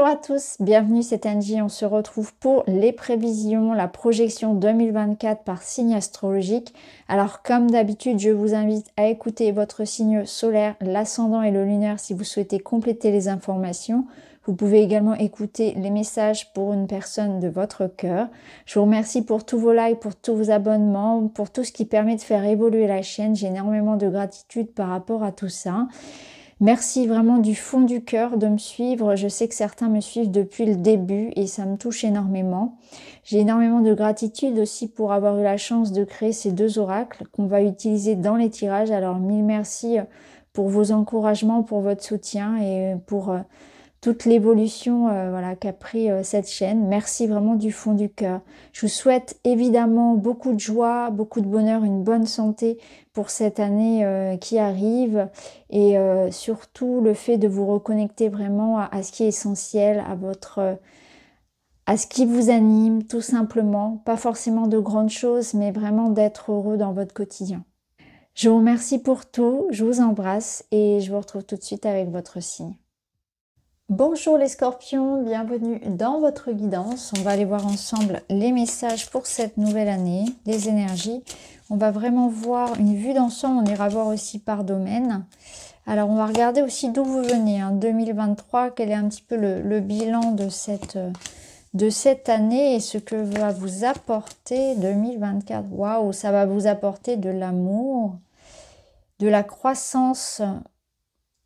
Bonjour à tous, bienvenue, c'est Angie. On se retrouve pour les prévisions, la projection 2024 par signe astrologique. Alors comme d'habitude, je vous invite à écouter votre signe solaire, l'ascendant et le lunaire si vous souhaitez compléter les informations. Vous pouvez également écouter les messages pour une personne de votre cœur. Je vous remercie pour tous vos likes, pour tous vos abonnements, pour tout ce qui permet de faire évoluer la chaîne. J'ai énormément de gratitude par rapport à tout ça. Merci vraiment du fond du cœur de me suivre. Je sais que certains me suivent depuis le début et ça me touche énormément. J'ai énormément de gratitude aussi pour avoir eu la chance de créer ces deux oracles qu'on va utiliser dans les tirages. Alors mille merci pour vos encouragements, pour votre soutien et pour toute l'évolution voilà, qu'a pris cette chaîne. Merci vraiment du fond du cœur. Je vous souhaite évidemment beaucoup de joie, beaucoup de bonheur, une bonne santé pour cette année qui arrive et surtout le fait de vous reconnecter vraiment à ce qui est essentiel, à ce qui vous anime tout simplement. Pas forcément de grandes choses, mais vraiment d'être heureux dans votre quotidien. Je vous remercie pour tout, je vous embrasse et je vous retrouve tout de suite avec votre signe. Bonjour les scorpions, bienvenue dans votre guidance. On va aller voir ensemble les messages pour cette nouvelle année, les énergies. On va vraiment voir une vue d'ensemble, on ira voir aussi par domaine. Alors on va regarder aussi d'où vous venez, 2023, quel est un petit peu le bilan de cette année et ce que va vous apporter 2024. Waouh, ça va vous apporter de l'amour, de la croissance.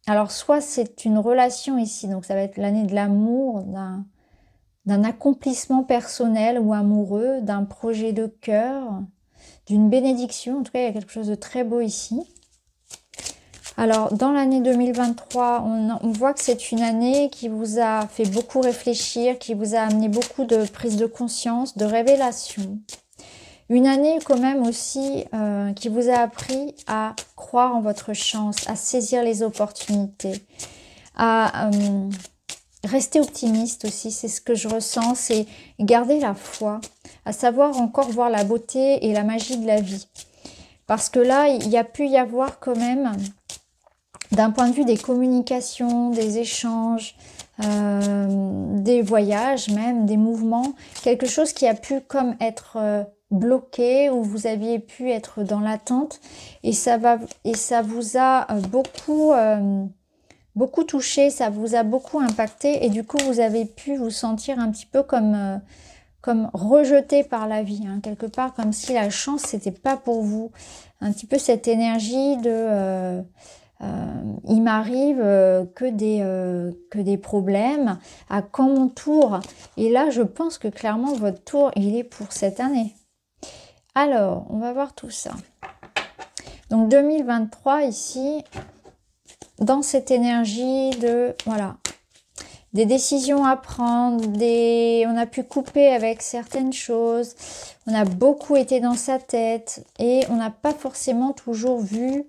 Alors, soit c'est une relation ici, donc ça va être l'année de l'amour, d'un accomplissement personnel ou amoureux, d'un projet de cœur, d'une bénédiction. En tout cas, il y a quelque chose de très beau ici. Alors, dans l'année 2023, on voit que c'est une année qui vous a fait beaucoup réfléchir, qui vous a amené beaucoup de prise de conscience, de révélation. Une année quand même aussi qui vous a appris à croire en votre chance, à saisir les opportunités, à rester optimiste aussi, c'est ce que je ressens, c'est garder la foi, à savoir encore voir la beauté et la magie de la vie. Parce que là, il y a pu y avoir quand même, d'un point de vue des communications, des échanges, des voyages même, des mouvements, quelque chose qui a pu comme être bloqué, où vous aviez pu être dans l'attente et ça vous a beaucoup touché, ça vous a beaucoup impacté et du coup vous avez pu vous sentir un petit peu comme rejeté par la vie, quelque part comme si la chance c'était pas pour vous, un petit peu cette énergie de il m'arrive que des problèmes à quand mon tour, et là je pense que clairement votre tour il est pour cette année. Alors, on va voir tout ça. Donc 2023 ici, dans cette énergie de, voilà, des décisions à prendre, on a pu couper avec certaines choses, on a beaucoup été dans sa tête et on n'a pas forcément toujours vu,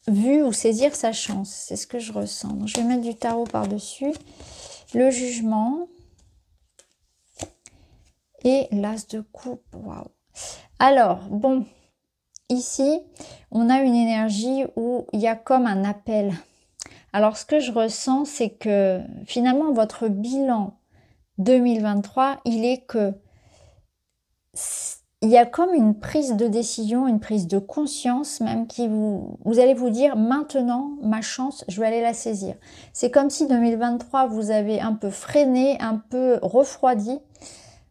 vu ou saisir sa chance. C'est ce que je ressens. Donc, je vais mettre du tarot par-dessus. Le jugement. Et l'as de coupe, waouh. Alors, bon, ici, on a une énergie où il y a comme un appel. Alors, ce que je ressens, c'est que finalement, votre bilan 2023, il est que il y a comme une prise de décision, une prise de conscience même qui vous allez vous dire maintenant, ma chance, je vais aller la saisir. C'est comme si 2023, vous avez un peu freiné, un peu refroidi,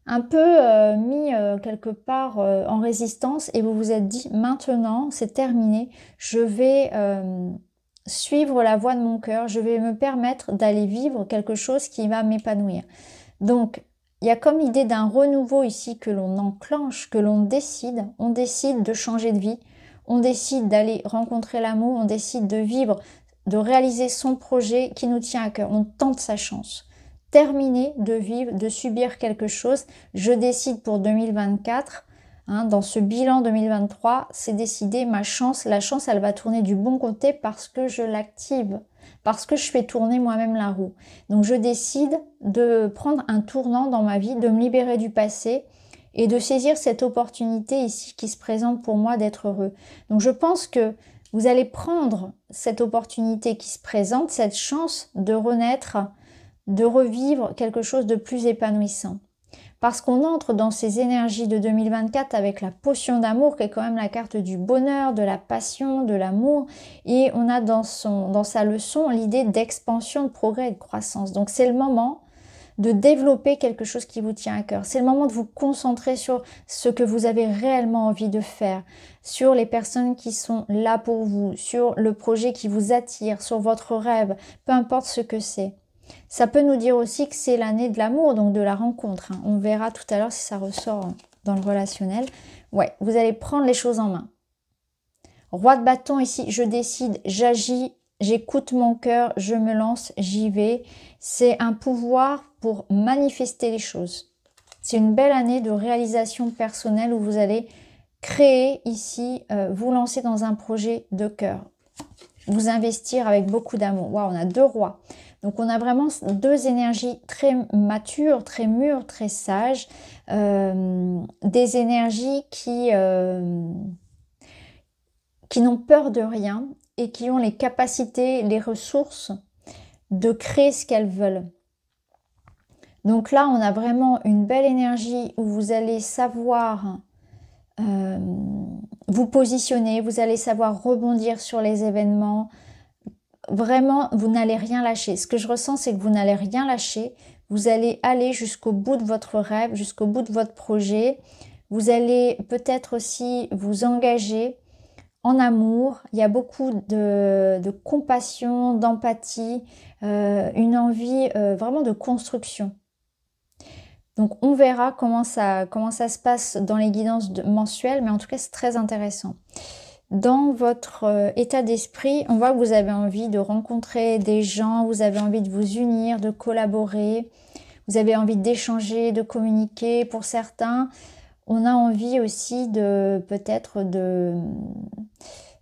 un peu mis quelque part en résistance et vous vous êtes dit maintenant c'est terminé, je vais suivre la voie de mon cœur, je vais me permettre d'aller vivre quelque chose qui va m'épanouir. Donc il y a comme idée d'un renouveau ici que l'on enclenche, que l'on décide, on décide de changer de vie, on décide d'aller rencontrer l'amour, on décide de vivre, de réaliser son projet qui nous tient à cœur, on tente sa chance. Terminer de vivre, de subir quelque chose. Je décide pour 2024, dans ce bilan 2023, c'est décidé, ma chance, la chance, elle va tourner du bon côté parce que je l'active, parce que je fais tourner moi-même la roue. Donc je décide de prendre un tournant dans ma vie, de me libérer du passé et de saisir cette opportunité ici qui se présente pour moi d'être heureux. Donc je pense que Vous allez prendre cette opportunité qui se présente, cette chance de renaître, de revivre quelque chose de plus épanouissant. Parce qu'on entre dans ces énergies de 2024 avec la potion d'amour, qui est quand même la carte du bonheur, de la passion, de l'amour. Et on a dans sa leçon l'idée d'expansion, de progrès et de croissance. Donc c'est le moment de développer quelque chose qui vous tient à cœur. C'est le moment de vous concentrer sur ce que vous avez réellement envie de faire, sur les personnes qui sont là pour vous, sur le projet qui vous attire, sur votre rêve, peu importe ce que c'est. Ça peut nous dire aussi que c'est l'année de l'amour, donc de la rencontre. On verra tout à l'heure si ça ressort dans le relationnel. Ouais, vous allez prendre les choses en main. Roi de bâton ici, je décide, j'agis, j'écoute mon cœur, je me lance, j'y vais. C'est un pouvoir pour manifester les choses. C'est une belle année de réalisation personnelle où vous allez créer ici, vous lancer dans un projet de cœur. Vous investir avec beaucoup d'amour. Waouh, on a 2 rois. Donc on a vraiment 2 énergies très matures, très mûres, très sages. Des énergies qui n'ont peur de rien et qui ont les capacités, les ressources de créer ce qu'elles veulent. Donc là, on a vraiment une belle énergie où vous allez savoir vous positionner, vous allez savoir rebondir sur les événements. Vraiment, vous n'allez rien lâcher. Ce que je ressens, c'est que vous n'allez rien lâcher. Vous allez aller jusqu'au bout de votre rêve, jusqu'au bout de votre projet. Vous allez peut-être aussi vous engager en amour. Il y a beaucoup de compassion, d'empathie, une envie vraiment de construction. Donc on verra comment ça se passe dans les guidances mensuelles, mais en tout cas c'est très intéressant. Dans votre état d'esprit, on voit que vous avez envie de rencontrer des gens, vous avez envie de vous unir, de collaborer, vous avez envie d'échanger, de communiquer. Pour certains, on a envie aussi de peut-être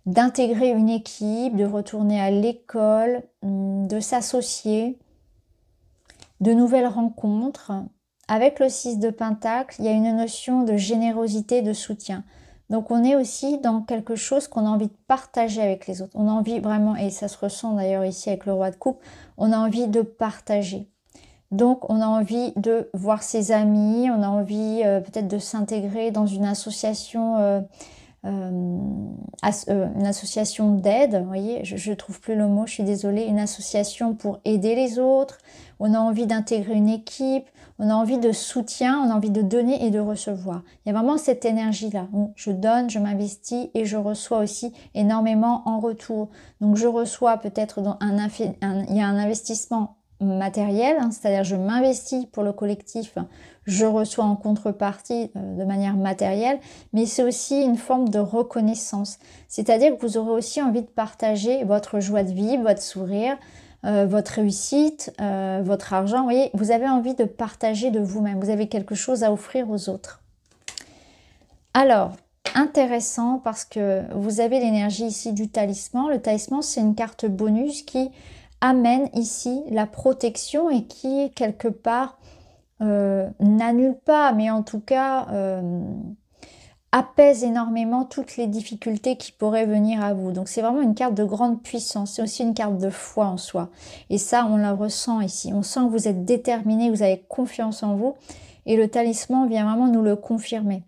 d'intégrer une équipe, de retourner à l'école, de s'associer, de nouvelles rencontres. Avec le 6 de Pentacle, il y a une notion de générosité, de soutien. Donc on est aussi dans quelque chose qu'on a envie de partager avec les autres. On a envie vraiment, et ça se ressent d'ailleurs ici avec le roi de coupe, on a envie de partager. Donc on a envie de voir ses amis, on a envie peut-être de s'intégrer dans une association d'aide, vous voyez, je trouve plus le mot, je suis désolée, une association pour aider les autres. On a envie d'intégrer une équipe, on a envie de soutien, on a envie de donner et de recevoir. Il y a vraiment cette énergie-là où je donne, je m'investis et je reçois aussi énormément en retour. Donc je reçois peut-être il y a un investissement matériel, c'est-à-dire je m'investis pour le collectif, je reçois en contrepartie de manière matérielle, mais c'est aussi une forme de reconnaissance. C'est-à-dire que vous aurez aussi envie de partager votre joie de vivre, votre sourire, votre réussite, votre argent. Vous voyez, vous avez envie de partager de vous-même. Vous avez quelque chose à offrir aux autres. Alors, intéressant parce que vous avez l'énergie ici du talisman. Le talisman, c'est une carte bonus qui amène ici la protection et qui, quelque part, n'annule pas, mais en tout cas apaise énormément toutes les difficultés qui pourraient venir à vous. Donc c'est vraiment une carte de grande puissance, c'est aussi une carte de foi en soi. Et ça, on la ressent ici. On sent que vous êtes déterminé, vous avez confiance en vous. Et le talisman vient vraiment nous le confirmer.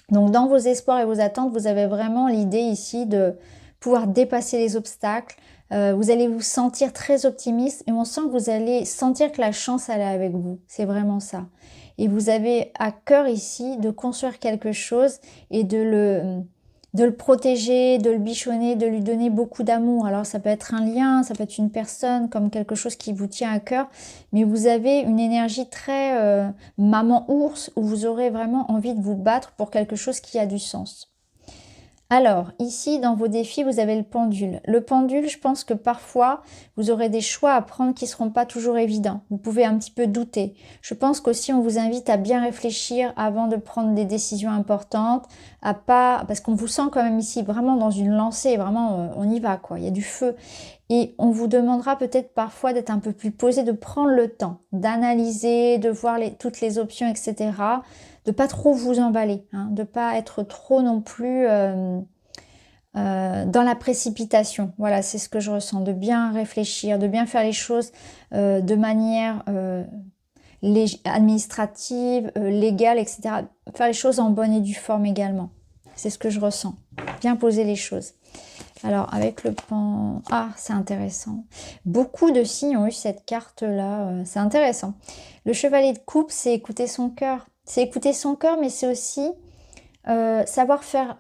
Donc dans vos espoirs et vos attentes, vous avez vraiment l'idée ici de pouvoir dépasser les obstacles. Vous allez vous sentir très optimiste et on sent que vous allez sentir que la chance elle est avec vous. C'est vraiment ça. Et vous avez à cœur ici de construire quelque chose et de le protéger, de le bichonner, de lui donner beaucoup d'amour. Alors ça peut être un lien, ça peut être une personne, comme quelque chose qui vous tient à cœur. Mais vous avez une énergie très maman ours où vous aurez vraiment envie de vous battre pour quelque chose qui a du sens. Alors, ici, dans vos défis, vous avez le pendule. Le pendule, je pense que parfois, vous aurez des choix à prendre qui ne seront pas toujours évidents. Vous pouvez un petit peu douter. Je pense qu'aussi, on vous invite à bien réfléchir avant de prendre des décisions importantes, parce qu'on vous sent quand même ici vraiment dans une lancée, vraiment, on y va, quoi. Il y a du feu. Et on vous demandera peut-être parfois d'être un peu plus posé, de prendre le temps, d'analyser, de voir toutes les options, etc., de pas trop vous emballer, de pas être trop non plus dans la précipitation. Voilà, c'est ce que je ressens, de bien réfléchir, de bien faire les choses de manière administrative, légale, etc. Faire les choses en bonne et due forme également. C'est ce que je ressens. Bien poser les choses. Alors, avec le pan... Ah, c'est intéressant. Beaucoup de signes ont eu cette carte-là. C'est intéressant. Le chevalier de coupe, c'est écouter son cœur. C'est écouter son cœur, mais c'est aussi savoir faire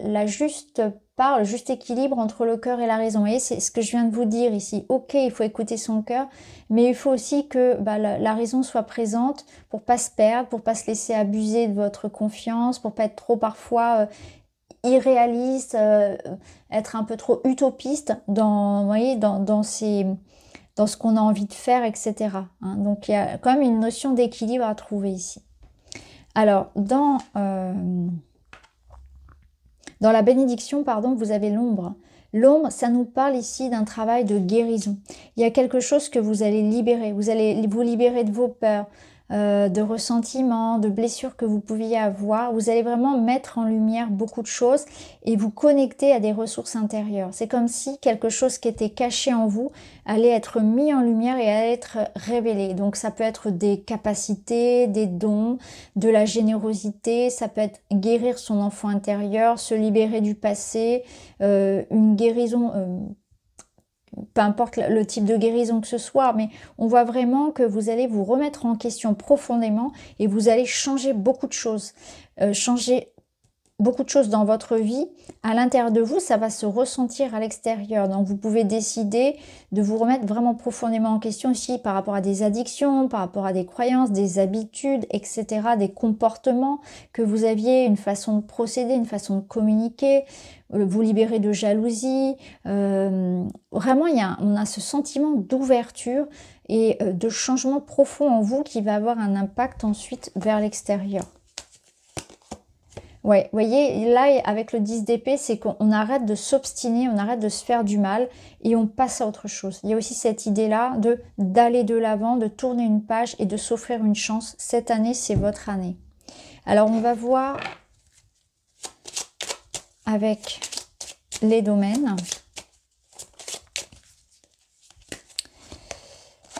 la juste part, le juste équilibre entre le cœur et la raison. Vous voyez, c'est ce que je viens de vous dire ici. Ok, il faut écouter son cœur, mais il faut aussi que la raison soit présente pour pas se perdre, pour pas se laisser abuser de votre confiance, pour pas être trop parfois irréaliste, être un peu trop utopiste dans, vous voyez, dans ce qu'on a envie de faire, etc. Hein. Donc il y a quand même une notion d'équilibre à trouver ici. Alors, dans la bénédiction, pardon, vous avez l'ombre. L'ombre, ça nous parle ici d'un travail de guérison. Il y a quelque chose que vous allez libérer. Vous allez vous libérer de vos peurs, de ressentiments, de blessures que vous pouviez avoir. Vous allez vraiment mettre en lumière beaucoup de choses et vous connecter à des ressources intérieures. C'est comme si quelque chose qui était caché en vous allait être mis en lumière et allait être révélé. Donc ça peut être des capacités, des dons, de la générosité, ça peut être guérir son enfant intérieur, se libérer du passé, une guérison... peu importe le type de guérison que ce soit, mais on voit vraiment que vous allez vous remettre en question profondément et vous allez changer beaucoup de choses. Changer beaucoup de choses dans votre vie. À l'intérieur de vous, ça va se ressentir à l'extérieur. Donc vous pouvez décider de vous remettre vraiment profondément en question ici par rapport à des addictions, par rapport à des croyances, des habitudes, etc., des comportements que vous aviez, une façon de procéder, une façon de communiquer, vous libérer de jalousie. Vraiment, on a ce sentiment d'ouverture et de changement profond en vous qui va avoir un impact ensuite vers l'extérieur. Ouais, vous voyez, là, avec le 10 d'épée, c'est qu'on arrête de s'obstiner, on arrête de se faire du mal et on passe à autre chose. Il y a aussi cette idée-là d'aller de l'avant, de tourner une page et de s'offrir une chance. Cette année, c'est votre année. Alors, on va voir avec les domaines.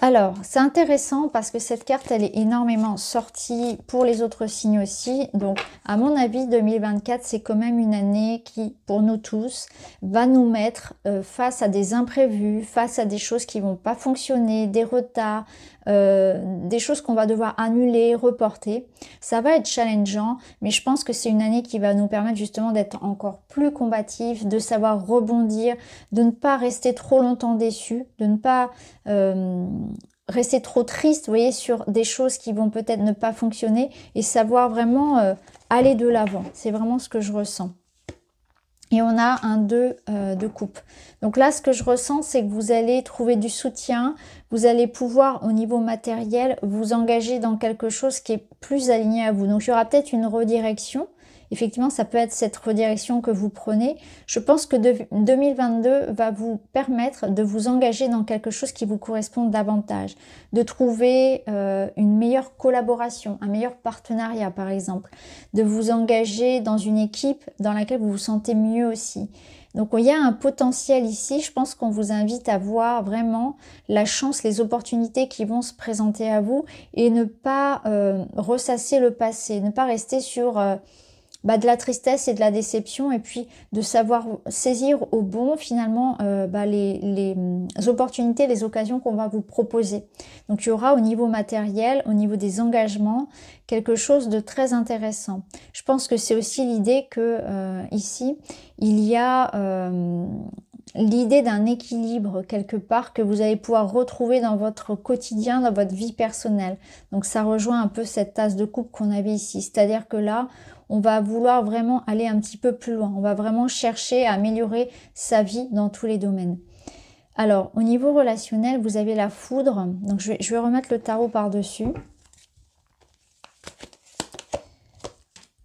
Alors, c'est intéressant parce que cette carte, elle est énormément sortie pour les autres signes aussi. Donc, à mon avis, 2024, c'est quand même une année qui, pour nous tous, va nous mettre face à des imprévus, face à des choses qui vont pas fonctionner, des retards, des choses qu'on va devoir annuler, reporter. Ça va être challengeant, mais je pense que c'est une année qui va nous permettre justement d'être encore plus combatifs, de savoir rebondir, de ne pas rester trop longtemps déçus, de ne pas rester trop triste, vous voyez, sur des choses qui vont peut-être ne pas fonctionner et savoir vraiment aller de l'avant. C'est vraiment ce que je ressens. Et on a un 2 de coupe. Donc là, ce que je ressens, c'est que vous allez trouver du soutien. Vous allez pouvoir, au niveau matériel, vous engager dans quelque chose qui est plus aligné à vous. Donc, il y aura peut-être une redirection. Effectivement, ça peut être cette redirection que vous prenez. Je pense que 2022 va vous permettre de vous engager dans quelque chose qui vous correspond davantage. De trouver une meilleure collaboration, un meilleur partenariat par exemple. De vous engager dans une équipe dans laquelle vous vous sentez mieux aussi. Donc il y a un potentiel ici, je pense qu'on vous invite à voir vraiment la chance, les opportunités qui vont se présenter à vous et ne pas ressasser le passé, ne pas rester sur... de la tristesse et de la déception et puis de savoir saisir au bon finalement les opportunités, les occasions qu'on va vous proposer. Donc il y aura au niveau matériel, au niveau des engagements, quelque chose de très intéressant. Je pense que c'est aussi l'idée que ici, il y a l'idée d'un équilibre quelque part que vous allez pouvoir retrouver dans votre quotidien, dans votre vie personnelle. Donc ça rejoint un peu cette tasse de coupe qu'on avait ici. C'est-à-dire que là, on va vouloir vraiment aller un petit peu plus loin. On va vraiment chercher à améliorer sa vie dans tous les domaines. Alors, au niveau relationnel, vous avez la foudre. Donc, je vais remettre le tarot par-dessus.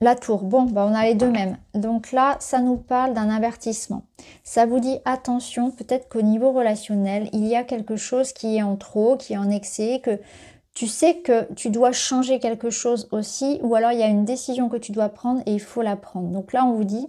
La tour. Bon, on a les deux mêmes. Donc là, ça nous parle d'un avertissement. Ça vous dit attention, peut-être qu'au niveau relationnel, il y a quelque chose qui est en trop, qui est en excès, que... Tu sais que tu dois changer quelque chose aussi, ou alors il y a une décision que tu dois prendre et il faut la prendre. Donc là, on vous dit,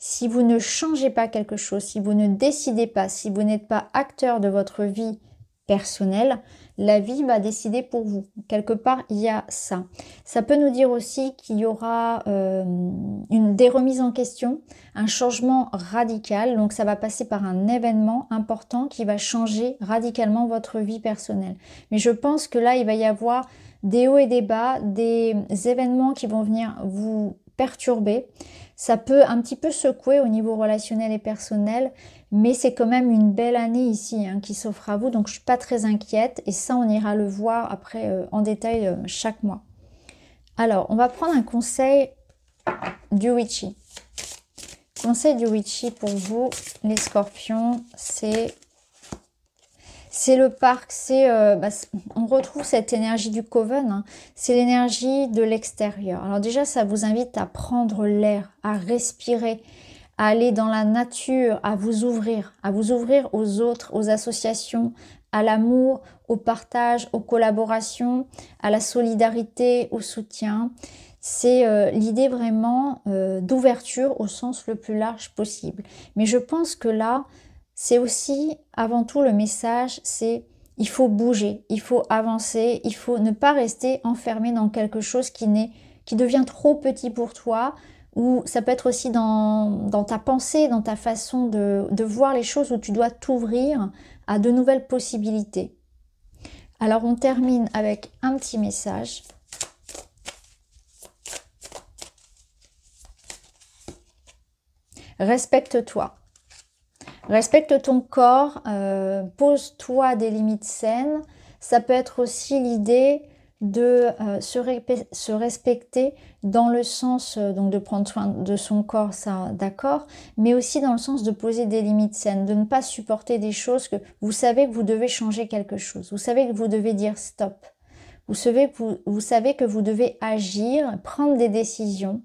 Si vous ne changez pas quelque chose, si vous ne décidez pas, si vous n'êtes pas acteur de votre vie personnelle, la vie va décider pour vous. Quelque part, il y a ça. Ça peut nous dire aussi qu'il y aura des remises en question, un changement radical. Donc, ça va passer par un événement important qui va changer radicalement votre vie personnelle. Mais je pense que là, il va y avoir des hauts et des bas, des événements qui vont venir vous perturber. Ça peut un petit peu secouer au niveau relationnel et personnel, mais c'est quand même une belle année ici qui s'offre à vous, donc je ne suis pas très inquiète, et ça on ira le voir après en détail chaque mois. Alors, on va prendre un conseil du Witchy. Conseil du Witchy pour vous, les scorpions, c'est le parc, on retrouve cette énergie du Coven, c'est l'énergie de l'extérieur. Alors déjà, ça vous invite à prendre l'air, à respirer, à aller dans la nature, à vous ouvrir aux autres, aux associations, à l'amour, au partage, aux collaborations, à la solidarité, au soutien. C'est l'idée vraiment d'ouverture au sens le plus large possible. Mais je pense que là, c'est aussi, avant tout, le message, c'est il faut bouger, il faut avancer, il faut ne pas rester enfermé dans quelque chose qui devient trop petit pour toi, ou ça peut être aussi dans ta pensée, dans ta façon de voir les choses, où tu dois t'ouvrir à de nouvelles possibilités. Alors on termine avec un petit message. Respecte-toi. Respecte ton corps, pose-toi des limites saines. Ça peut être aussi l'idée de se respecter dans le sens donc de prendre soin de son corps, ça d'accord, mais aussi dans le sens de poser des limites saines, de ne pas supporter des choses que vous savez que vous devez changer quelque chose, vous savez que vous devez dire stop, vous savez que vous devez agir, prendre des décisions.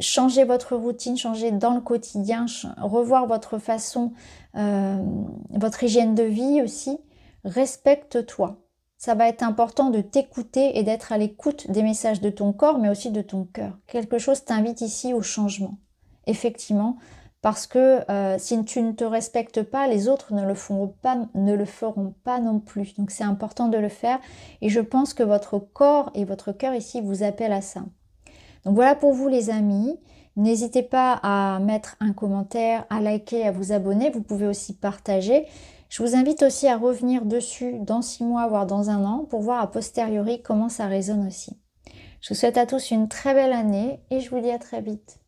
Changer votre routine, changer dans le quotidien, revoir votre façon, votre hygiène de vie aussi. Respecte-toi. Ça va être important de t'écouter et d'être à l'écoute des messages de ton corps, mais aussi de ton cœur. Quelque chose t'invite ici au changement. Effectivement, parce que si tu ne te respectes pas, les autres ne le feront pas non plus. Donc c'est important de le faire. Et je pense que votre corps et votre cœur ici vous appellent à ça. Donc voilà pour vous les amis, n'hésitez pas à mettre un commentaire, à liker, à vous abonner, vous pouvez aussi partager. Je vous invite aussi à revenir dessus dans 6 mois, voire dans 1 an, pour voir a posteriori comment ça résonne aussi. Je vous souhaite à tous une très belle année et je vous dis à très vite.